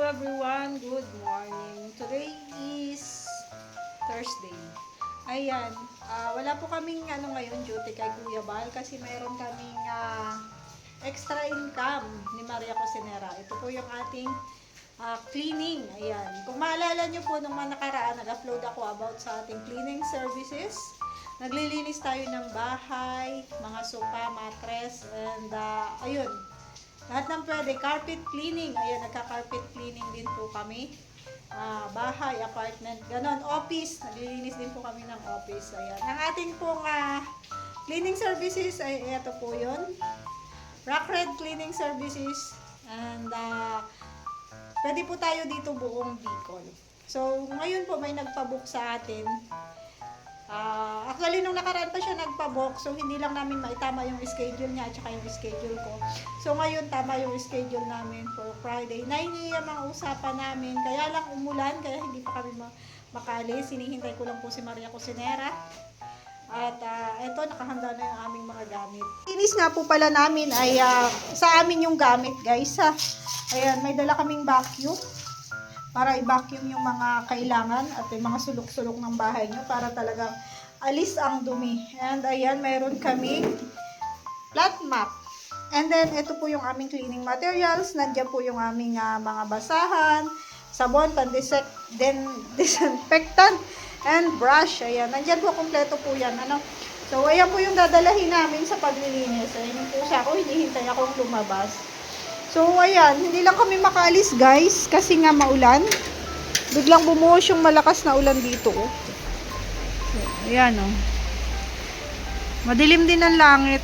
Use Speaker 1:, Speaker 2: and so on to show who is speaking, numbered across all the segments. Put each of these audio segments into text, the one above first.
Speaker 1: everyone, good morning. Today is Thursday. Ayan, wala po kaming ngayon duty kay Kuya Bal kasi mayroon kaming extra income ni Maria Cosinera. Ito po yung ating cleaning. Ayan, kung maalala nyo po nung mga nakaraan, nag-upload ako about sa ating cleaning services. Naglilinis tayo ng bahay, mga sofa, mattress, and ayun, lahat ng pwede. Carpet cleaning. Ayan, nagka-carpet cleaning din po kami. Bahay, apartment, ganon. Office. Naglilinis din po kami ng office. Ayan. Ang ating pong cleaning services ay ito po yun. Rock Red Cleaning Services. And pwede po tayo dito buong Bicol. So, ngayon po may nagpabook sa atin. Actually, nung nakaraan pa siya nagpa-book, so hindi lang namin maitama yung schedule niya at saka yung schedule ko. So ngayon, tama yung schedule namin for Friday. 9 AM ang usapan namin. Kaya lang umulan, kaya hindi pa kami makalis. Hinihintay ko lang po si Maria Cosinera. At eto, nakahanda na yung aming mga gamit. Inis nga po pala namin ay sa amin yung gamit, guys. Ayan, may dala kaming vacuum para i-vacuum yung mga kailangan at yung mga sulok-sulok ng bahay nyo para talagang alis ang dumi. And ayan, meron kami flat map. And then, ito po yung aming cleaning materials. Nandiyan po yung aming mga basahan, sabon, disinfectant, and brush. Ayan, nandiyan po, kompleto po yan. So, ayan po yung dadalahin namin sa paglilinis. Ayan yung pusa ko, hinihintay akong lumabas. So, ayan, hindi lang kami makaalis, guys, kasi nga maulan. Biglang bumuhos yung malakas na ulan dito, oh. So, ayan, oh. Madilim din ang langit.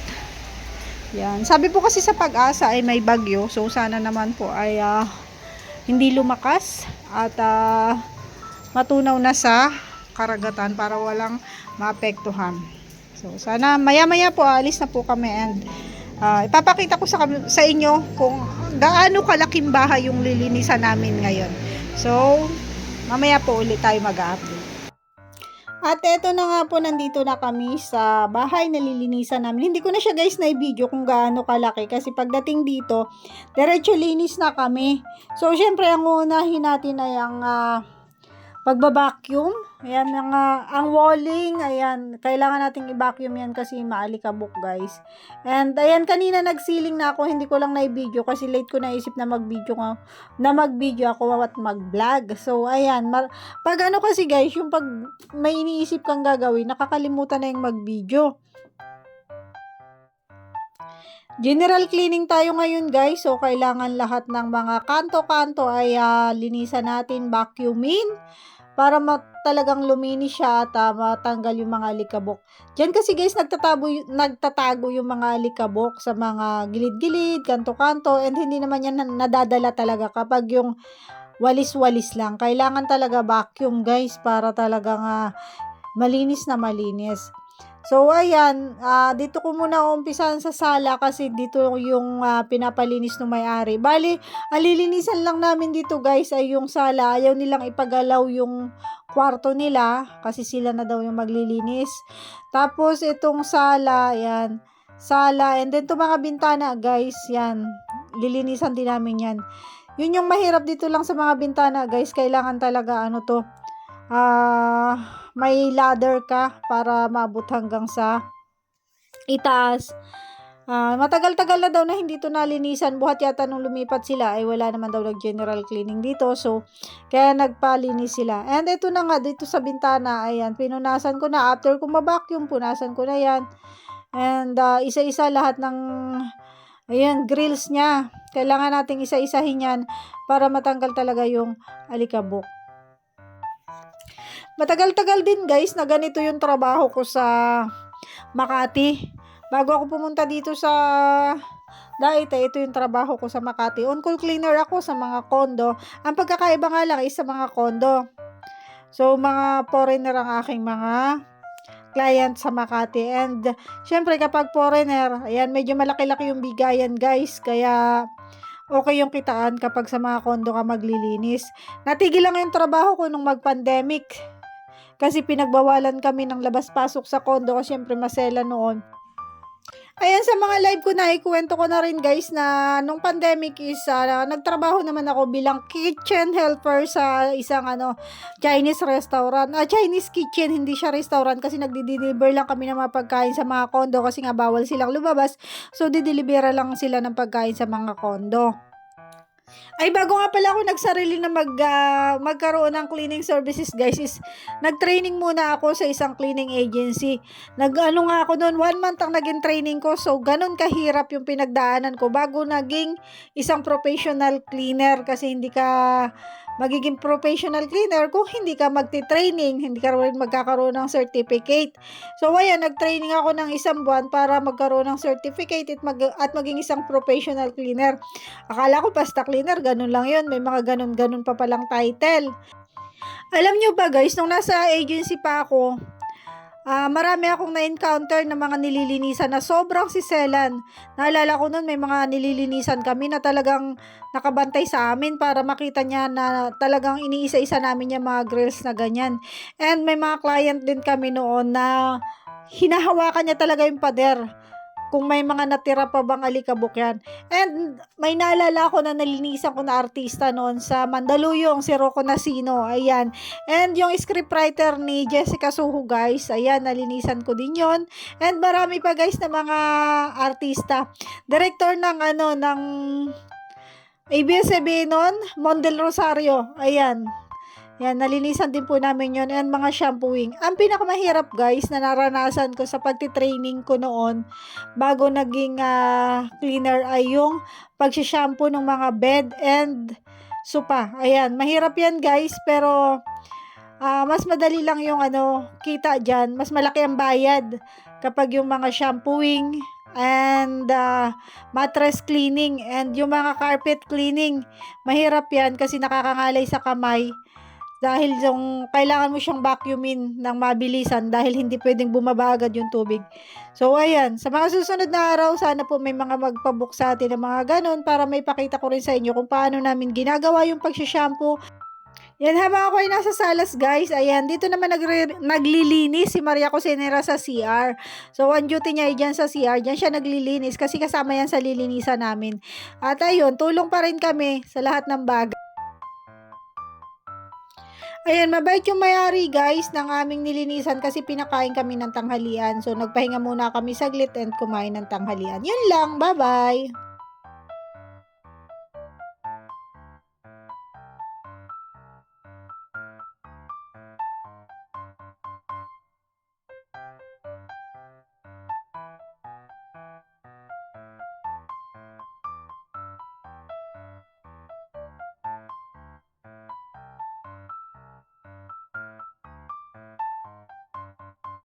Speaker 1: Ayan. Sabi po kasi sa Pag-asa ay may bagyo. So, sana naman po ay hindi lumakas at matunaw na sa karagatan para walang maapektuhan. So, sana maya-maya po alis na po kami and ipapakita ko sa inyo kung gaano kalaking bahay yung lilinisan namin ngayon. So, mamaya po ulit tayo mag-update. At eto na nga po, nandito na kami sa bahay na lilinisan namin. Hindi ko na siya, guys, na-video kung gaano kalaki kasi pagdating dito, diretso linis na kami. So, syempre, ang unahin natin ay ang pagbabacuum. Ayan, ang walling, ayan, kailangan nating i-vacuum yan kasi maalikabok, guys. And ayan, kanina nagsiling na ako, hindi ko lang na-video kasi late ko naisip na mag-video ako at mag-vlog. So, ayan, pag ano kasi, guys, yung pag may iniisip kang gagawin, nakakalimutan na yung mag-video. General cleaning tayo ngayon, guys. So, kailangan lahat ng mga kanto-kanto ay linisan natin, vacuumin para talagang luminis siya at matanggal yung mga alikabok. Diyan kasi, guys, nagtatago yung mga alikabok sa mga gilid-gilid, kanto-kanto, and hindi naman yan nadadala talaga kapag yung walis-walis lang. Kailangan talaga vacuum, guys, para talagang malinis na malinis. So, ayan, dito ko muna umpisahan sa sala kasi dito yung pinapalinis ng may-ari. Bali, alilinisan lang namin dito, guys, ay yung sala. Ayaw nilang ipagalaw yung kwarto nila kasi sila na daw yung maglilinis. Tapos, itong sala, ayan, sala. And then, itong mga bintana, guys, yan, lilinisan din namin yan. Yun yung mahirap dito lang sa mga bintana, guys. Kailangan talaga, may ladder ka para maabot hanggang sa itaas. Matagal-tagal na daw na hindi ito nalinisan. Buhat yata nung lumipat sila ay wala naman daw nag-general cleaning dito. So, kaya nagpalinis sila. And ito na nga, dito sa bintana, ayan, pinunasan ko na. After ko mabacuum, punasan ko na yan. And isa-isa lahat ng ayan, grills niya. Kailangan nating isa-isahin yan para matanggal talaga yung alikabok. Matagal-tagal din, guys, na ganito yung trabaho ko sa Makati. Bago ako pumunta dito sa Daite, ito yung trabaho ko sa Makati. On-call cleaner ako sa mga kondo. Ang pagkakaiba nga lang is sa mga kondo. So, mga foreigner ang aking mga client sa Makati. And, syempre, kapag foreigner, ayan, medyo malaki-laki yung bigayan, guys. Kaya, okay yung kitaan kapag sa mga kondo ka maglilinis. Natigil lang yung trabaho ko nung mag-pandemic. Kasi pinagbawalan kami ng labas-pasok sa kondo kasi syempre masela noon. Ayan, sa mga live ko na ikuwento ko na rin guys na nung pandemic is nagtrabaho naman ako bilang kitchen helper sa isang Chinese restaurant. Chinese kitchen, hindi siya restaurant kasi nagdi-deliver lang kami ng mga pagkain sa mga kondo kasi nga bawal silang lumabas. So, didelibera lang sila ng pagkain sa mga kondo. Ay, bago nga pala ako nagsarili na magkaroon ng cleaning services, guys, is nag-training muna ako sa isang cleaning agency. Nag-ano nga ako noon, 1 month ang naging training ko. So, ganun kahirap yung pinagdaanan ko bago naging isang professional cleaner kasi hindi ka magiging professional cleaner kung hindi ka magti-training, hindi ka rin magkakaroon ng certificate. So, ayan, nag-training ako ng 1 buwan para magkaroon ng certificate at maging isang professional cleaner. Akala ko basta cleaner, ganun lang yun. May mga ganun-ganun pa palang title. Alam nyo ba guys, nung nasa agency pa ako, marami akong na-encounter na mga nililinisan na sobrang siselan. Naalala ko nun may mga nililinisan kami na talagang nakabantay sa amin para makita niya na talagang iniisa-isa namin yung mga grills na ganyan. And may mga client din kami noon na hinahawakan niya talaga yung pader kung may mga natira pa bang alikabok yan. And may naalala ko na nalinisan ko na artista noon sa Mandaluyong, si Rocco Nasino. Ayan. And yung scriptwriter ni Jessica Suho, guys. Ayan, nalinisan ko din yon. And marami pa guys na mga artista. Director ng ng ABS-CBN noon, Mondel Rosario. Ayan. Yan, nalinisan din po namin yon and mga shampooing. Ang pinakamahirap guys na naranasan ko sa pagtitraining ko noon bago naging cleaner ay yung pagsishampoo ng mga bed and sopa. Ayan, mahirap yan guys pero mas madali lang yung kita dyan. Mas malaki ang bayad kapag yung mga shampooing and mattress cleaning and yung mga carpet cleaning. Mahirap yan kasi nakakangalay sa kamay. Dahil yung kailangan mo siyang vacuumin ng mabilisan dahil hindi pwedeng bumaba agad yung tubig. So, ayan. Sa mga susunod na araw, sana po may mga magpabook sa atin ng mga ganun para may pakita ko rin sa inyo kung paano namin ginagawa yung pagsishampoo. Yan, habang ako ay nasa salas, guys, ayan, dito naman naglilinis si Maria Cosinera sa CR. So, ang duty niya ay dyan sa CR. Dyan siya naglilinis kasi kasama yan sa lilinisan namin. At ayun, tulong pa rin kami sa lahat ng bagay. Ayan, mabait yung may-ari guys ng aming nilinisan kasi pinakain kami ng tanghalian. So, nagpahinga muna kami saglit and kumain ng tanghalian. Yun lang, bye-bye!